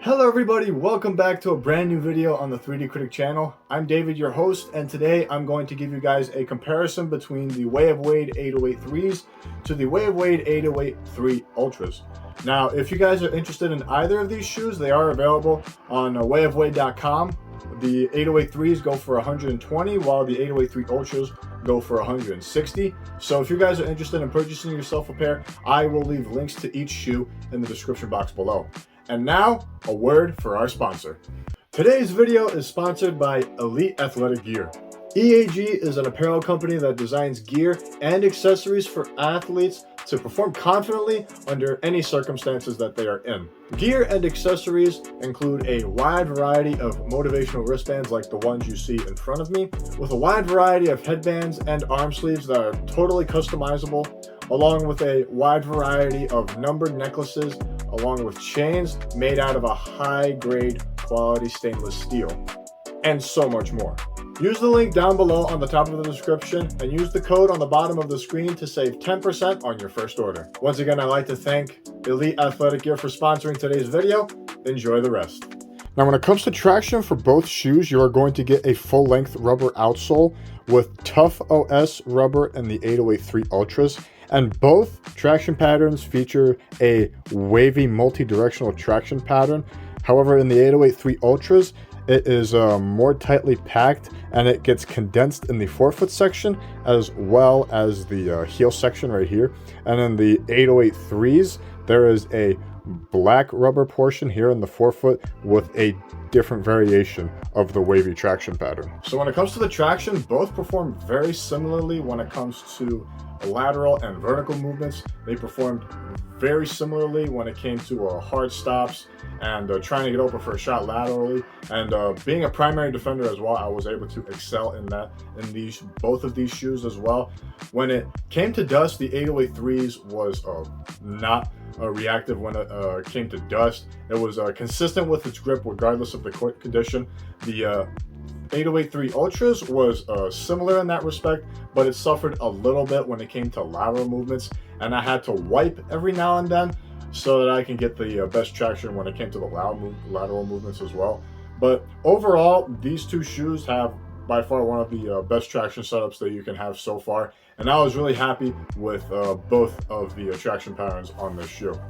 Hello everybody, welcome back to a brand new video on the 3D Critic channel. I'm David, your host, and today I'm going to give you guys a comparison between the Way of Wade 808 3s to the Way of Wade 808 3 Ultras. Now, if you guys are interested in either of these shoes, they are available on wayofwade.com. The 808 3s go for $120, while the 808 3 Ultras go for $160. So if you guys are interested in purchasing yourself a pair, I will leave links to each shoe in the description box below. And now, a word for our sponsor. Today's video is sponsored by Elite Athletic Gear. EAG is an apparel company that designs gear and accessories for athletes to perform confidently under any circumstances that they are in. Gear and accessories include a wide variety of motivational wristbands like the ones you see in front of me, with a wide variety of headbands and arm sleeves that are totally customizable, along with a wide variety of numbered necklaces, along with chains made out of a high-grade quality stainless steel, and so much more. Use the link down below on the top of the description and use the code on the bottom of the screen to save 10% on your first order. Once again, I'd like to thank Elite Athletic Gear for sponsoring today's video. Enjoy the rest. Now, when it comes to traction for both shoes, you are going to get a full-length rubber outsole with Tough OS rubber in the 808 3 Ultras. And both traction patterns feature a wavy multi-directional traction pattern. However, in the 808 3 Ultras, it is more tightly packed and it gets condensed in the forefoot section as well as the heel section right here. And in the 808 3s, there is a black rubber portion here in the forefoot with a different variation of the wavy traction pattern. So when it comes to the traction, both perform very similarly when it comes to lateral and vertical movements. They performed very similarly when it came to hard stops and trying to get open for a shot laterally. And being a primary defender as well, I was able to excel in that in both of these shoes as well. When it came to dust, the 808 3s was not reactive when it came to dust. It was consistent with its grip regardless of the court condition. The 808 3 Ultras was similar in that respect, but it suffered a little bit when it came to lateral movements, and I had to wipe every now and then so that I can get the best traction when it came to the lateral movements as well. But overall, these two shoes have by far one of the best traction setups that you can have so far, and I was really happy with both of the traction patterns on this shoe.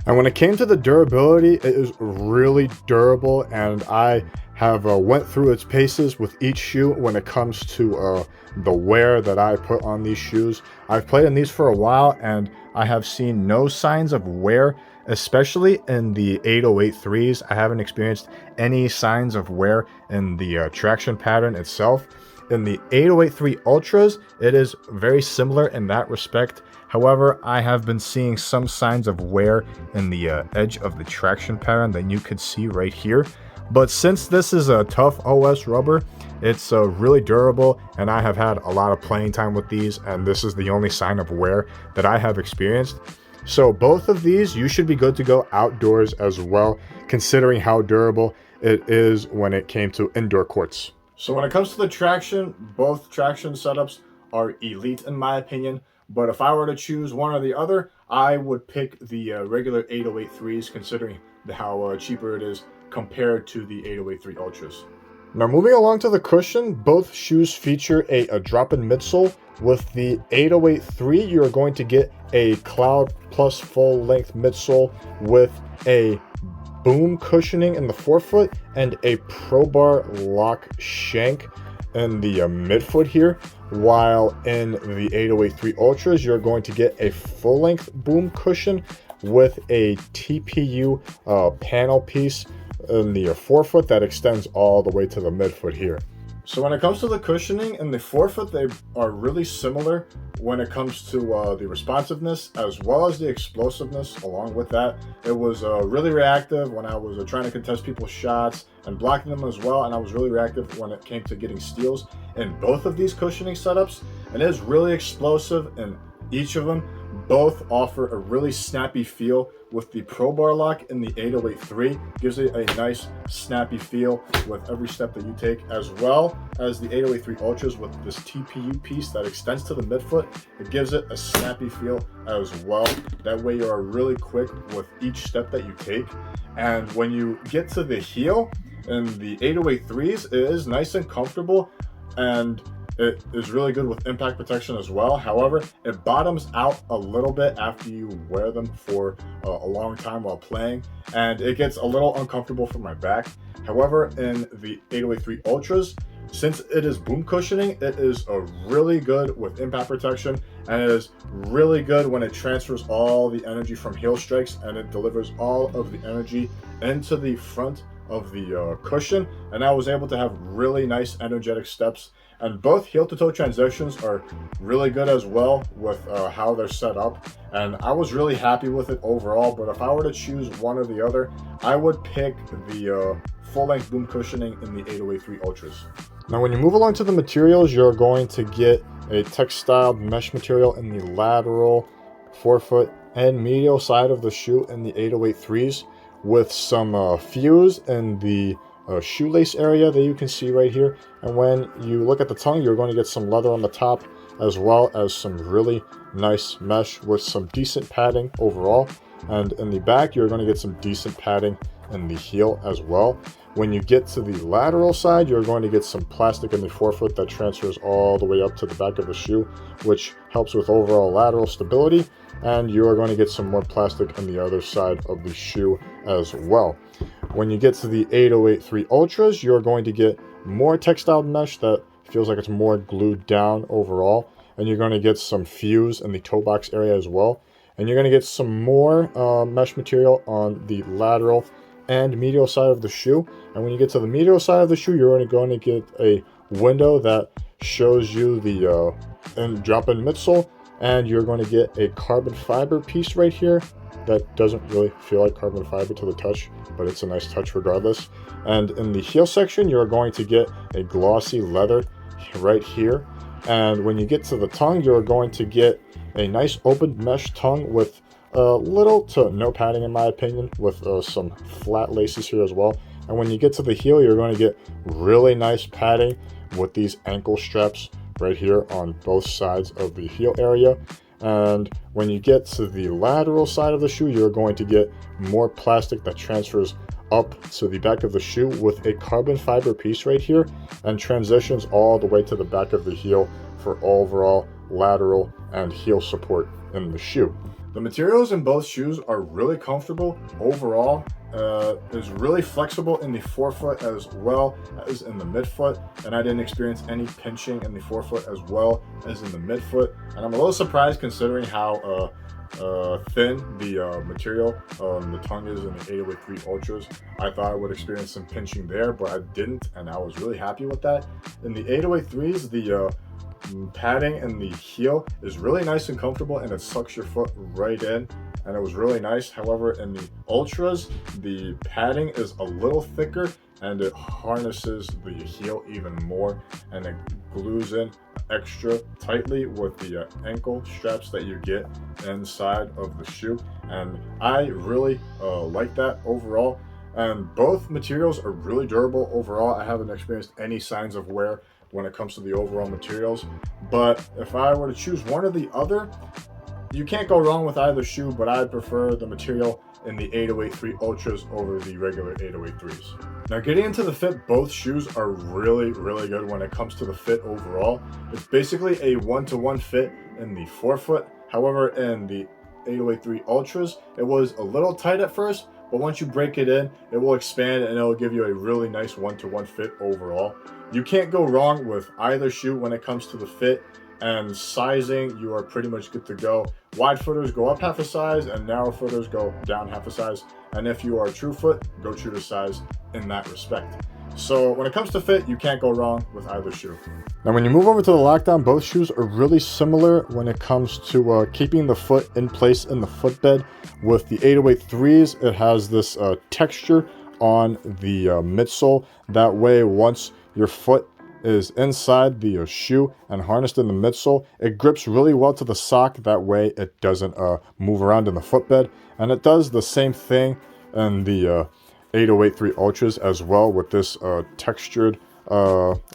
And when it came to the durability, it is really durable, and I have went through its paces with each shoe when it comes to the wear that I put on these shoes. I've played in these for a while, and I have seen no signs of wear, especially in the 808 3s. I haven't experienced any signs of wear in the traction pattern itself. In the 808 3 Ultras, it is very similar in that respect. However, I have been seeing some signs of wear in the edge of the traction pattern that you could see right here. But since this is a Tough OS rubber, it's really durable, and I have had a lot of playing time with these, and this is the only sign of wear that I have experienced. So both of these, you should be good to go outdoors as well, considering how durable it is when it came to indoor courts. So when it comes to the traction, both traction setups are elite in my opinion. But if I were to choose one or the other, I would pick the regular 808 3s, considering how cheaper it is compared to the 808 3 Ultras. Now, moving along to the cushion, both shoes feature a drop-in midsole. With the 808 3, you're going to get a Cloud Plus full-length midsole with a boom cushioning in the forefoot and a Pro Bar lock shank in the midfoot here, while in the 808 3 Ultras, you're going to get a full-length boom cushion with a TPU panel piece in the forefoot that extends all the way to the midfoot here. So when it comes to the cushioning in the forefoot, they are really similar when it comes to the responsiveness as well as the explosiveness along with that. It was really reactive when I was trying to contest people's shots and blocking them as well, and I was really reactive when it came to getting steals in both of these cushioning setups, and it is really explosive in each of them. Both offer a really snappy feel with the Pro Bar lock in the 808-3. Gives it a nice snappy feel with every step that you take, as well as the 808-3 Ultras with this TPU piece that extends to the midfoot. It gives it a snappy feel as well. That way you are really quick with each step that you take. And when you get to the heel in the 808-3s, it is nice and comfortable, and it is really good with impact protection as well. However, it bottoms out a little bit after you wear them for a long time while playing, and it gets a little uncomfortable for my back. However, in the 808-3 Ultras, since it is boom cushioning, it is really good with impact protection, and it is really good when it transfers all the energy from heel strikes, and it delivers all of the energy into the front of the cushion. And I was able to have really nice energetic steps, and both heel to toe transitions are really good as well with how they're set up, and I was really happy with it overall. But if I were to choose one or the other, I would pick the full-length boom cushioning in the 808-3 Ultras. Now when you move along to the materials, you're going to get a textile mesh material in the lateral, forefoot, and medial side of the shoe in the 808-3s, with some fuse in the shoelace area that you can see right here. And when you look at the tongue, you're going to get some leather on the top, as well as some really nice mesh with some decent padding overall. And in the back, you're going to get some decent padding in the heel as well. When you get to the lateral side, you're going to get some plastic in the forefoot that transfers all the way up to the back of the shoe, which helps with overall lateral stability. And you are going to get some more plastic on the other side of the shoe as well. When you get to the 808-3 Ultras, you're going to get more textile mesh that feels like it's more glued down overall. And you're going to get some fuse in the toe box area as well. And you're going to get some more mesh material on the lateral and medial side of the shoe. And when you get to the medial side of the shoe, you're only going to get a window that shows you the drop-in midsole, and you're going to get a carbon fiber piece right here that doesn't really feel like carbon fiber to the touch, but it's a nice touch regardless. And in the heel section, you're going to get a glossy leather right here. And when you get to the tongue, you're going to get a nice open mesh tongue with little to no padding in my opinion, with some flat laces here as well. And when you get to the heel, you're going to get really nice padding with these ankle straps right here on both sides of the heel area. And when you get to the lateral side of the shoe, you're going to get more plastic that transfers up to the back of the shoe with a carbon fiber piece right here, and transitions all the way to the back of the heel for overall lateral and heel support in the shoe. The materials in both shoes are really comfortable overall. Is really flexible in the forefoot as well as in the midfoot, and I didn't experience any pinching in the forefoot as well as in the midfoot. And I'm a little surprised considering how thin the material the tongue is in the 808-3 Ultras. I thought I would experience some pinching there, but I didn't, and I was really happy with that. In the 808-3s, the padding in the heel is really nice and comfortable, and it sucks your foot right in, and it was really nice. However, in the Ultras, the padding is a little thicker, and it harnesses the heel even more, and it glues in extra tightly with the ankle straps that you get inside of the shoe. And I really like that overall. And both materials are really durable overall. I haven't experienced any signs of wear when it comes to the overall materials. But if I were to choose one or the other, you can't go wrong with either shoe, but I prefer the material in the 808-3 Ultras over the regular 808-3s. Now, getting into the fit, both shoes are really good when it comes to the fit overall. It's basically a one-to-one fit in the forefoot. However, in the 808-3 Ultras, it was a little tight at first, but once you break it in, it will expand and it'll give you a really nice one-to-one fit overall. You can't go wrong with either shoe when it comes to the fit, and sizing, you are pretty much good to go. Wide footers go up half a size and narrow footers go down half a size. And if you are a true foot, go true to size in that respect. So when it comes to fit, you can't go wrong with either shoe. Now when you move over to the lockdown, both shoes are really similar when it comes to keeping the foot in place in the footbed. With the 808-3s, it has this texture on the midsole. That way, once your foot is inside the shoe and harnessed in the midsole. It grips really well to the sock, that way it doesn't move around in the footbed. And it does the same thing in the 8083 Ultras as well, with this textured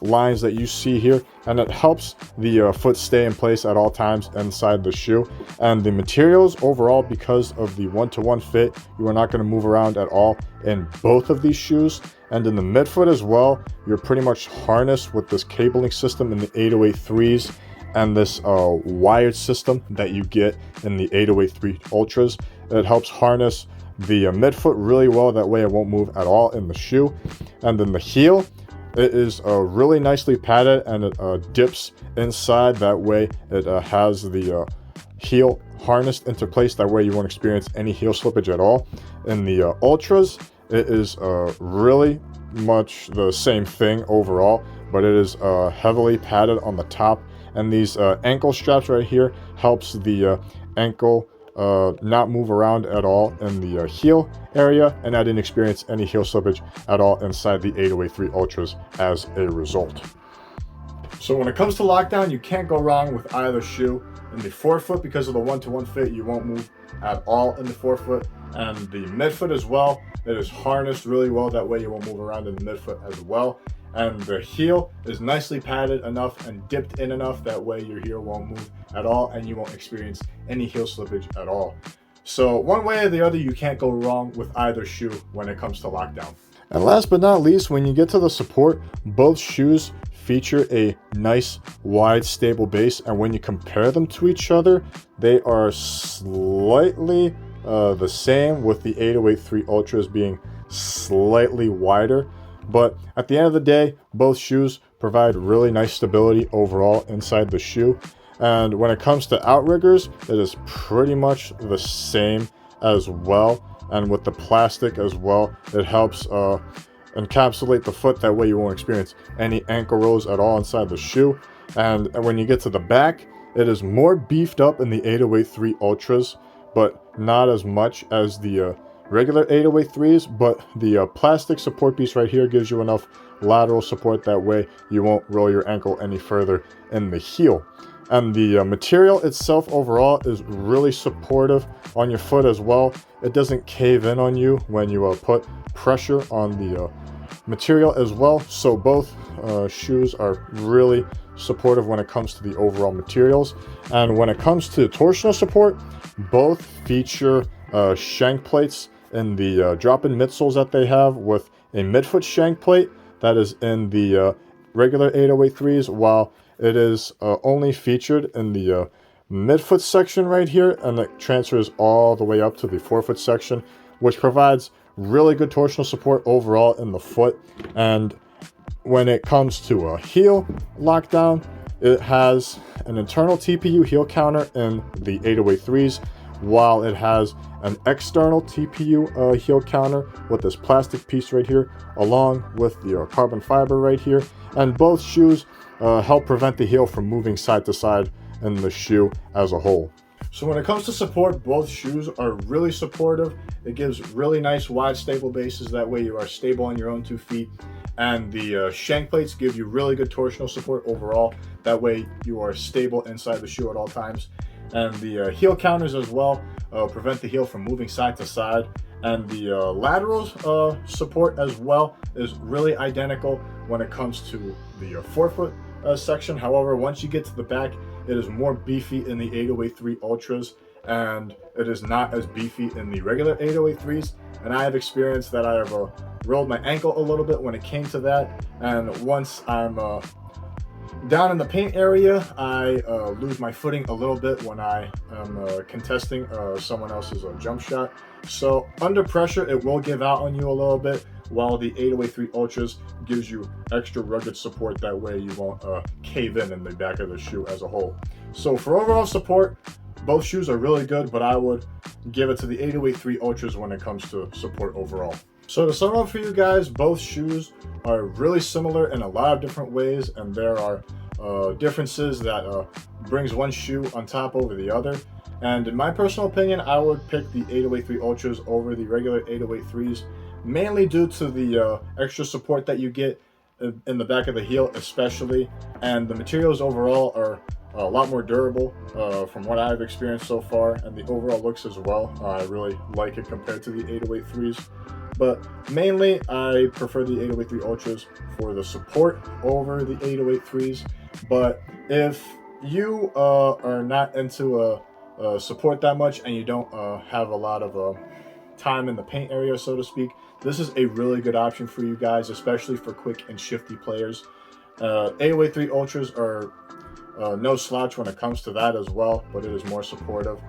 lines that you see here, and it helps the foot stay in place at all times inside the shoe. And the materials overall, because of the one-to-one fit, you are not going to move around at all in both of these shoes. And in the midfoot as well, you're pretty much harnessed with this cabling system in the 8083s and this wired system that you get in the 8083 Ultras. It helps harness the midfoot really well, that way it won't move at all in the shoe. And then the heel, it is really nicely padded, and it dips inside, that way it has the heel harnessed into place, that way you won't experience any heel slippage at all. In the Ultras, it is really much the same thing overall, but it is heavily padded on the top, and these ankle straps right here helps the ankle not move around at all in the heel area, and I didn't experience any heel slippage at all inside the 8083 Ultras as a result. So when it comes to lockdown, you can't go wrong with either shoe. In the forefoot, because of the one-to-one fit, you won't move at all in the forefoot, and the midfoot as well, it is harnessed really well, that way you won't move around in the midfoot as well. And the heel is nicely padded enough and dipped in enough, that way your heel won't move at all and you won't experience any heel slippage at all. So one way or the other, you can't go wrong with either shoe when it comes to lockdown. And last but not least, when you get to the support, both shoes feature a nice wide stable base, and when you compare them to each other, they are slightly the same, with the 8083 Ultras being slightly wider. But at the end of the day, both shoes provide really nice stability overall inside the shoe. And when it comes to outriggers, it is pretty much the same as well. And with the plastic as well, it helps encapsulate the foot, that way you won't experience any ankle rolls at all inside the shoe. And when you get to the back, it is more beefed up in the 8083 Ultras, but not as much as the regular 8083s. But the plastic support piece right here gives you enough lateral support, that way you won't roll your ankle any further in the heel. And the material itself overall is really supportive on your foot as well. It doesn't cave in on you when you put pressure on the material as well. So both shoes are really supportive when it comes to the overall materials. And when it comes to torsional support, both feature shank plates in the drop-in midsoles that they have, with a midfoot shank plate that is in the regular 8083s, while it is only featured in the midfoot section right here, and it transfers all the way up to the forefoot section, which provides really good torsional support overall in the foot. And when it comes to a heel lockdown, it has an internal TPU heel counter in the 8083s, while it has an external TPU heel counter with this plastic piece right here, along with the carbon fiber right here. And both shoes help prevent the heel from moving side to side in the shoe as a whole. So when it comes to support, both shoes are really supportive. It gives really nice wide stable bases, that way you are stable on your own 2 feet. And the shank plates give you really good torsional support overall, that way you are stable inside the shoe at all times. And the heel counters as well prevent the heel from moving side to side. And the lateral support as well is really identical when it comes to the forefoot section. However, once you get to the back, it is more beefy in the 8083 Ultras, and it is not as beefy in the regular 8083s. And I have experienced that I have rolled my ankle a little bit when it came to that. And once I'm down in the paint area, I lose my footing a little bit when I am contesting someone else's jump shot. So under pressure, it will give out on you a little bit, while the 8083 Ultras gives you extra rugged support, that way you won't cave in the back of the shoe as a whole. So for overall support, both shoes are really good, but I would give it to the 8083 Ultras when it comes to support overall. So to sum up for you guys, both shoes are really similar in a lot of different ways, and there are differences that brings one shoe on top over the other. And in my personal opinion, I would pick the 8083 Ultras over the regular 8083s, mainly due to the extra support that you get in the back of the heel especially, and the materials overall are a lot more durable from what I've experienced so far, and the overall looks as well. I really like it compared to the 808-3s, but mainly I prefer the 808-3 Ultras for the support over the 808-3s. But if you are not into support that much and you don't have a lot of time in the paint area, so to speak, this is a really good option for you guys, especially for quick and shifty players. 808-3 Ultras are no slouch when it comes to that as well, but it is more supportive.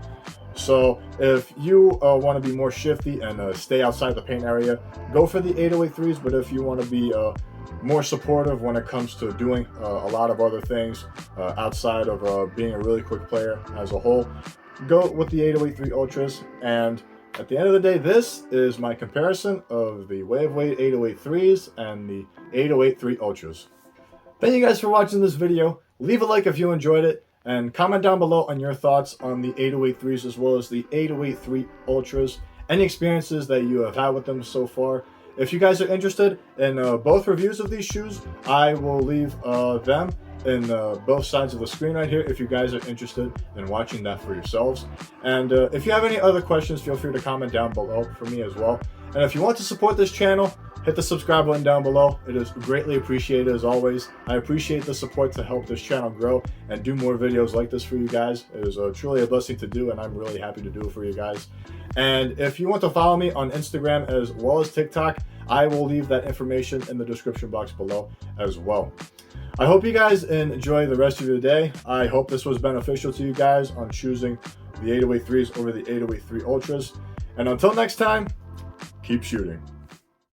So if you want to be more shifty and stay outside the paint area, go for the 808-3s. But if you want to be more supportive when it comes to doing a lot of other things outside of being a really quick player as a whole, go with the 808-3 Ultras. And at the end of the day, this is my comparison of the Way of Wade 808-3s and the 808-3 Ultras. Thank you guys for watching this video. Leave a like if you enjoyed it, and comment down below on your thoughts on the 808-3s as well as the 808-3 Ultras, any experiences that you have had with them so far. If you guys are interested in both reviews of these shoes, I will leave them in both sides of the screen right here if you guys are interested in watching that for yourselves. And if you have any other questions, feel free to comment down below for me as well. And if you want to support this channel, hit the subscribe button down below. It is greatly appreciated as always. I appreciate the support to help this channel grow and do more videos like this for you guys. It is truly a blessing to do, and I'm really happy to do it for you guys. And if you want to follow me on Instagram as well as TikTok, I will leave that information in the description box below as well. I hope you guys enjoy the rest of your day. I hope this was beneficial to you guys on choosing the 808-3s over the 808-3 Ultras. And until next time, keep shooting.